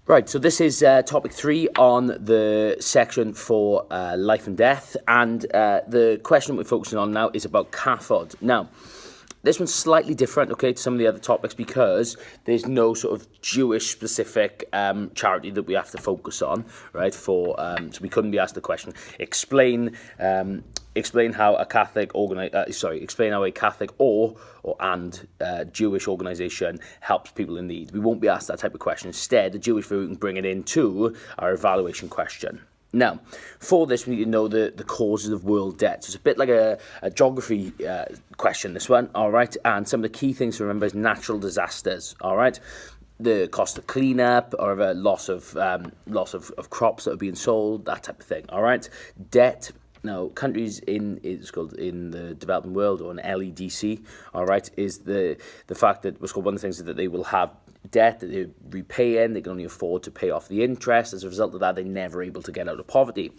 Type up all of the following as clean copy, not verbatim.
Right, so this is topic 3 on the section for life and death, and the question we're focusing on now is about CAFOD. Now, this one's slightly different, okay, to some of the other topics because there's no sort of Jewish-specific charity that we have to focus on, right? So we couldn't be asked the question, explain how a Catholic explain how a Catholic and Jewish organisation helps people in need. We won't be asked that type of question. Instead, the Jewish view, we can bring it into our evaluation question. Now, for this, we need to know the causes of world debt. So it's a bit like a geography question, this one, all right? And some of the key things to remember is natural disasters, all right? The cost of cleanup or a loss of crops that are being sold, that type of thing, all right? Debt. Now, countries in the developing world, or an LEDC, all right, is the fact that what's called one of the things is that they will have debt that they repay in. They can only afford to pay off the interest. As a result of that, they're never able to get out of poverty.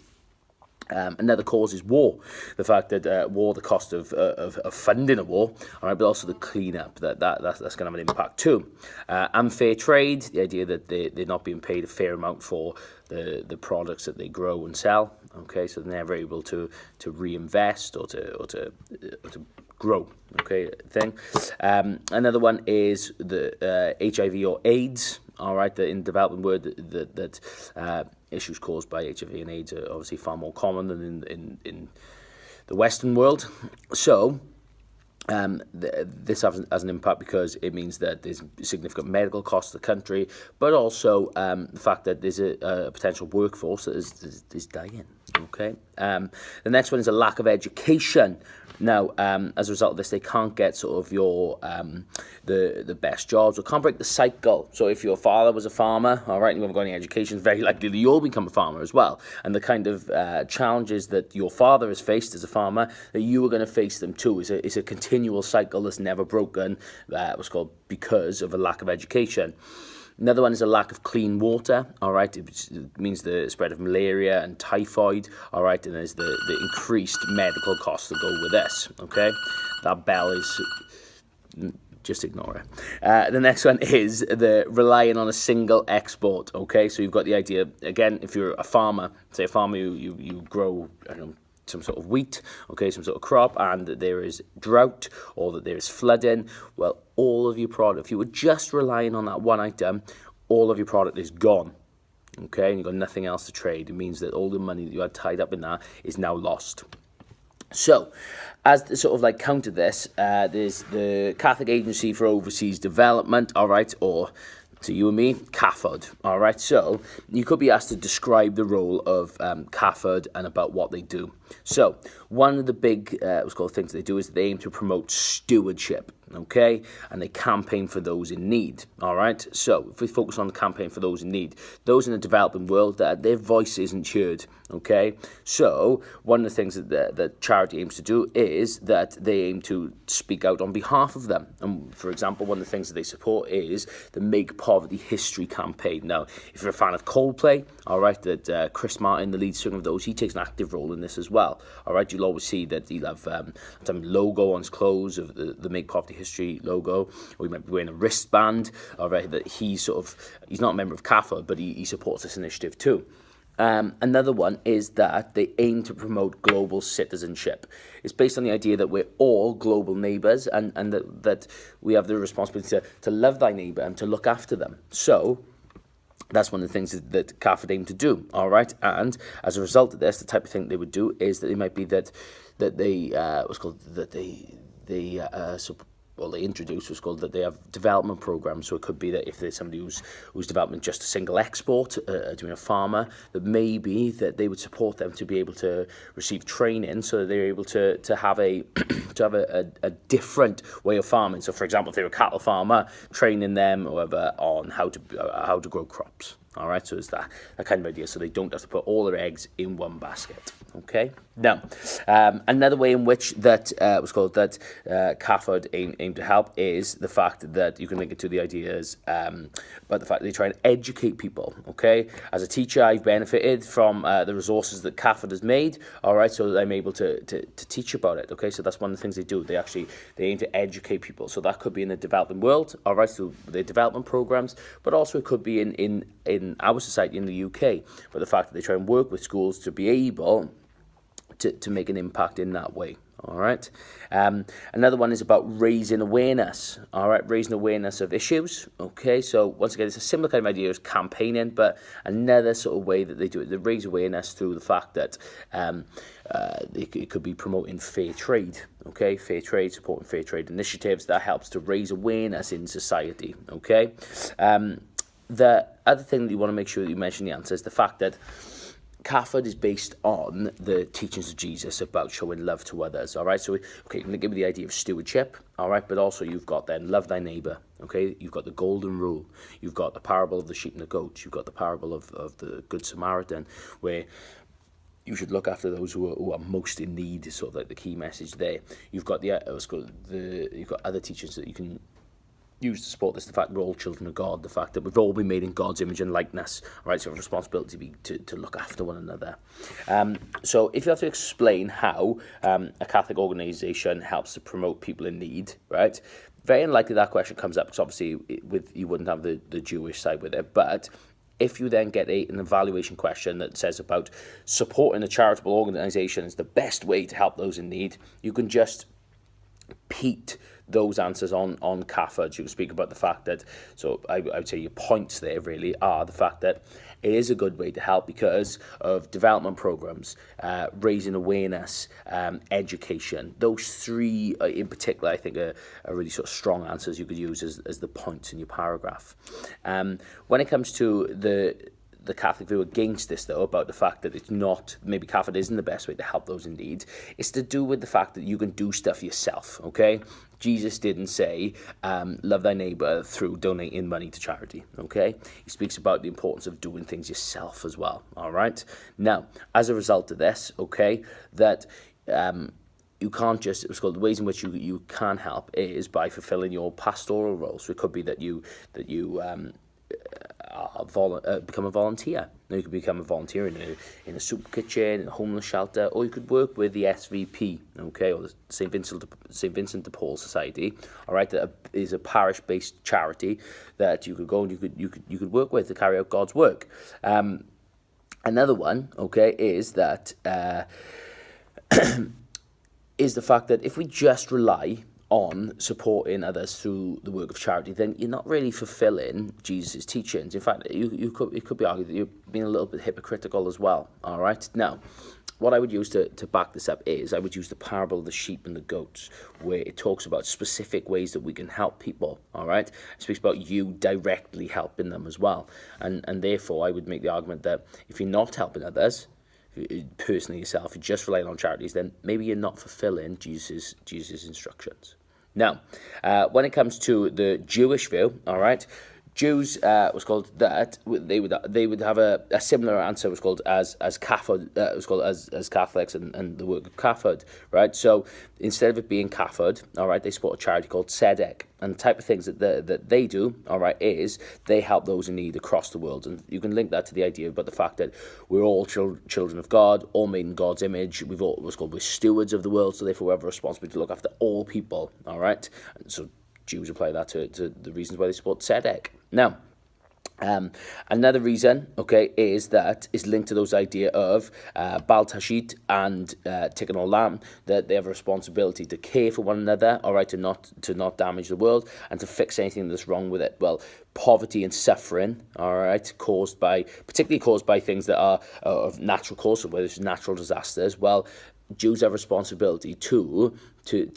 Another cause is war. The fact that war, the cost of funding a war, all right, but also the cleanup, that's going to have an impact too. Unfair trade, the idea that they're not being paid a fair amount for the products that they grow and sell. Okay, so they're never able to reinvest or to grow. Okay, thing. Another one is the HIV or AIDS. All right, in the developing world, that issues caused by HIV and AIDS are obviously far more common than in the Western world. So this has an impact because it means that there's significant medical costs to the country, but also the fact that there's a potential workforce that is dying. Okay. The next one is a lack of education. Now, as a result of this, they can't get sort of your the best jobs, or can't break the cycle. So if your father was a farmer, all right, and you haven't got any education, it's very likely that you'll become a farmer as well. And the kind of challenges that your father has faced as a farmer, that you are going to face them too. It's a continual cycle that's never broken, what's called because of a lack of education. Another one is a lack of clean water, all right, it means the spread of malaria and typhoid, all right, and there's the increased medical costs that go with this, okay? That bell is, just ignore it. The next one is the relying on a single export, okay? So you've got the idea, again, if you're a farmer, say a farmer, you grow, I don't know, some sort of wheat, okay, some sort of crop, and there is drought or that there is flooding, well, all of your product, if you were just relying on that one item, all of your product is gone, okay, and you've got nothing else to trade. It means that all the money that you had tied up in that is now lost. So, as to sort of like counter this, there's the Catholic Agency for Overseas Development, all right, or to you and me, CAFOD, all right? So you could be asked to describe the role of CAFOD and about what they do. So one of the big what's called things they do is they aim to promote stewardship, okay? And they campaign for those in need, all right? So if we focus on the campaign for those in need, those in the developing world, their voice isn't heard, okay? So one of the things that charity aims to do is that they aim to speak out on behalf of them. And for example, one of the things that they support is the Make Poverty History campaign. Now, if you're a fan of Coldplay, all right, that Chris Martin, the lead singer of those, he takes an active role in this as well, all right? You'll always see that he'll have some logo on his clothes of the Make Poverty History logo, or he might be wearing a wristband, all right, that he's not a member of CAFOD, but he supports this initiative too. Another one is that they aim to promote global citizenship. It's based on the idea that we're all global neighbours and that we have the responsibility to love thy neighbour and to look after them. So that's one of the things that CAFOD aim to do, all right? And as a result of this, the type of thing they would do is that it might be that they introduce what's called that they have development programs. So it could be that if there's somebody who's developing just a single export, doing a farmer, that maybe that they would support them to be able to receive training so that they're able to have a a different way of farming. So for example, if they're a cattle farmer, training them or whatever on how to grow crops. All right, so it's that kind of idea, so they don't have to put all their eggs in one basket. Okay. Now, another way in which that CAFOD aim to help is the fact that you can link it to the ideas about the fact that they try and educate people. Okay. As a teacher, I've benefited from the resources that CAFOD has made. All right, so that I'm able to teach about it. Okay, so that's one of the things they do. They aim to educate people. So that could be in the developing world. All right, so the development programs, but also it could be in in our society in the UK, but the fact that they try and work with schools to be able to make an impact in that way. All right. Another one is about raising awareness. All right, raising awareness of issues. Okay, so once again, it's a similar kind of idea as campaigning, but another sort of way that they do it. They raise awareness through the fact that it could be promoting fair trade. Okay, fair trade, supporting fair trade initiatives. That helps to raise awareness in society. Okay. The other thing that you want to make sure that you mention the answer is the fact that CAFOD is based on the teachings of Jesus about showing love to others, all right? So, okay, I'm going to give you the idea of stewardship, all right? But also you've got then love thy neighbour, okay? You've got the golden rule. You've got the parable of the sheep and the goats. You've got the parable of the Good Samaritan, where you should look after those who are most in need, is sort of like the key message there. You've got you've got other teachings that you can use to support this, the fact we're all children of God, the fact that we've all been made in God's image and likeness, right? So we have a responsibility to look after one another. So if you have to explain how a Catholic organisation helps to promote people in need, right? Very unlikely that question comes up, because obviously you wouldn't have the Jewish side with it, but if you then get an evaluation question that says about supporting a charitable organisation is the best way to help those in need, you can just repeat those answers on CAFOD. You can speak about the fact that, so I would say your points there really are the fact that it is a good way to help because of development programs, raising awareness, education. Those three in particular, I think, are really sort of strong answers you could use as the points in your paragraph. When it comes to the Catholic view against this, though, about the fact that it's not, maybe CAFOD isn't the best way to help those in need, it's to do with the fact that you can do stuff yourself, okay? Jesus didn't say, love thy neighbour through donating money to charity, okay? He speaks about the importance of doing things yourself as well, all right? Now, as a result of this, okay, that you can't just, it's called the ways in which you can help is by fulfilling your pastoral roles. So it could be that you become a volunteer. Now, you could become a volunteer in a soup kitchen, in a homeless shelter, or you could work with the SVP, okay, or the St. Vincent de Paul Society, all right, that is a parish-based charity that you could go and you could work with to carry out God's work. Another one, okay, is that is the fact that if we just rely on supporting others through the work of charity, then you're not really fulfilling Jesus' teachings. In fact, it could be argued that you're being a little bit hypocritical as well, all right? Now, what I would use to back this up is I would use the parable of the sheep and the goats, where it talks about specific ways that we can help people, all right? It speaks about you directly helping them as well. And therefore, I would make the argument that if you're not helping others, personally yourself, you're just relying on charities, then maybe you're not fulfilling Jesus' instructions. Now, when it comes to the Jewish view, all right, Jews was called that they would have a similar answer, was called as CAFOD, was called as Catholics and the work of CAFOD, right? So instead of it being CAFOD, all right, they support a charity called SEDEC, and the type of things that they do, all right, is they help those in need across the world, and you can link that to the idea about the fact that we're all children of God, all made in God's image. We're stewards of the world, so therefore we have a responsibility to look after all people, all right, and so Jews apply that to the reasons why they support SEDEC. Now, another reason, okay, is linked to those idea of Bal Tashit and Tikkun Olam, that they have a responsibility to care for one another, all right, to not damage the world and to fix anything that's wrong with it. Well, poverty and suffering, all right, particularly caused by things that are of natural cause, so whether it's natural disasters. Well, Jews have a responsibility to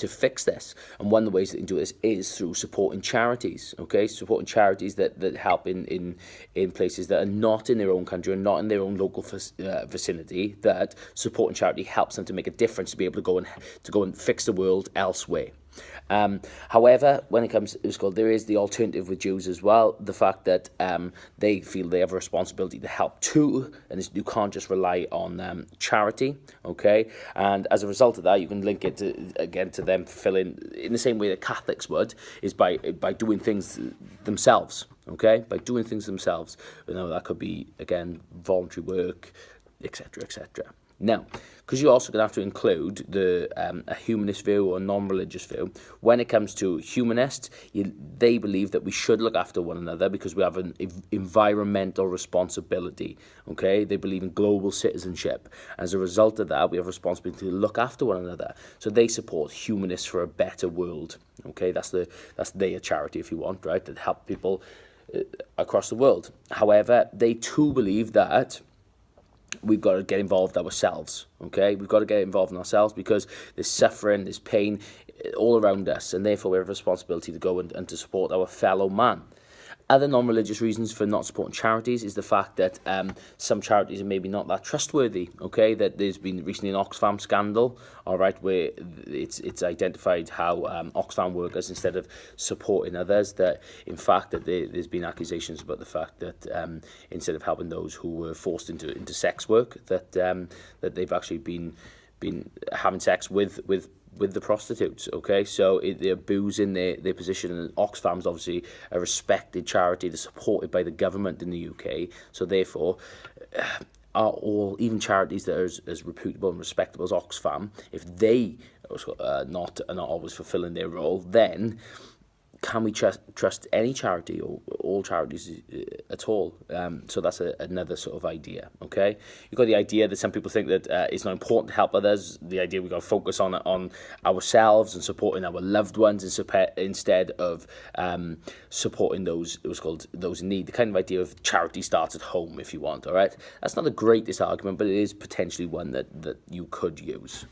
fix this, and one of the ways that they can do this is through supporting charities, okay, supporting charities that help in places that are not in their own country and not in their own local vicinity, that supporting charity helps them to make a difference, to be able to go and fix the world elsewhere. However, when it comes to there is the alternative with Jews as well, the fact that they feel they have a responsibility to help too, and you can't just rely on charity, okay? And as a result of that, you can link it to them fulfilling, in the same way that Catholics would, is by doing things themselves, okay? By doing things themselves. You know, that could be, again, voluntary work, etc., etc. Now, because you're also going to have to include a humanist view or non-religious view, when it comes to humanists, they believe that we should look after one another because we have an environmental responsibility, okay? They believe in global citizenship. As a result of that, we have a responsibility to look after one another. So they support humanists for a better world, okay? That's their charity, if you want, right? That help people across the world. However, they too believe that we've got to get involved ourselves, okay? We've got to get involved in ourselves because there's suffering, there's pain all around us, and therefore we have a responsibility to go and to support our fellow man. Other non-religious reasons for not supporting charities is the fact that some charities are maybe not that trustworthy, okay? That there's been recently an Oxfam scandal, all right, where it's identified how Oxfam workers, instead of supporting others, that in fact that there's been accusations about the fact that instead of helping those who were forced into sex work, that they've actually been having sex with the prostitutes, okay? So they're abusing their position, and Oxfam's obviously a respected charity that's supported by the government in the UK, so therefore are all, even charities that are as reputable and respectable as Oxfam, if they are not always fulfilling their role, then can we trust any charity or all charities at all? So that's another sort of idea, okay? You've got the idea that some people think that it's not important to help others. The idea we've got to focus on ourselves and supporting our loved ones instead of supporting those in need. The kind of idea of charity starts at home, if you want, all right? That's not the greatest argument, but it is potentially one that you could use.